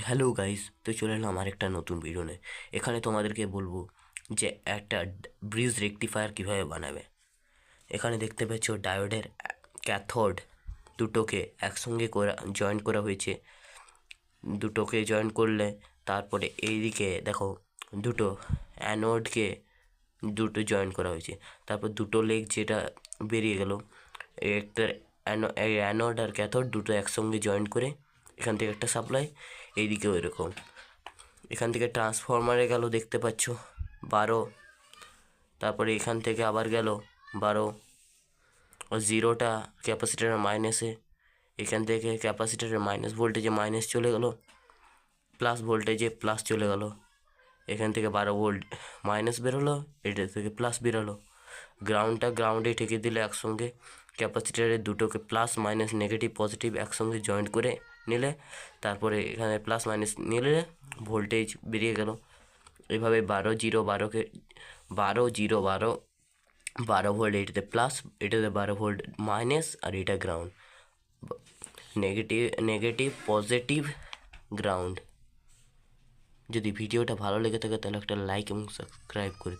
Hello guys, তো চলে এলাম আমার একটা নতুন ভিডিও নিয়ে। এখানে তোমাদেরকে বলবো যে একটা ব্রিজ রেকটিফায়ার কিভাবে বানাবে। এখানে দেখতে পাচ্ছ ডায়োডের ক্যাথোড দুটোকে একসঙ্গে জয়েন করা হয়েছে। দুটোকে জয়েন করলে তারপরে এইদিকে দেখো দুটো অ্যানোডকে দুটো জয়েন করা হয়েছে। তারপর দুটো লেগ যেটা বেরিয়ে গেল, একটা অ্যানোড আর ক্যাথোড দুটো একসঙ্গে জয়েন করে এখান থেকে একটা সাপ্লাই, এইদিকেও এরকম। এখান থেকে ট্রান্সফরমারে গেল, দেখতে পাচ্ছ 12। তারপরে এখান থেকে আবার গেল 12, আর জিরোটা ক্যাপাসিটারের মাইনাসে। এখান থেকে ক্যাপাসিটারের মাইনাস ভোল্টেজে মাইনাস চলে গেল, প্লাস ভোল্টেজে প্লাস চলে গেল। এখান থেকে 12 ভোল্ট মাইনাস বেরোলো, এটা থেকে প্লাস বেরোলো। গ্রাউন্ডটা গ্রাউন্ডে ঠেকে দিলে একসঙ্গে ক্যাপাসিটারের দুটোকে প্লাস মাইনাস নেগেটিভ পজিটিভ একসঙ্গে জয়েন্ট করে নিলে, তারপরে এখানে প্লাস মাইনাস নিলে ভোল্টেজ বেরিয়ে গেল। এভাবে 12 0 12কে 12 ভোল্ট, এটাতে প্লাস, এটাতে 12 ভোল্ট মাইনাস, আর এটা গ্রাউন্ড, নেগেটিভ পজিটিভ গ্রাউন্ড। যদি ভিডিওটা ভালো লেগে থাকে তাহলে একটা লাইক এবং সাবস্ক্রাইব করে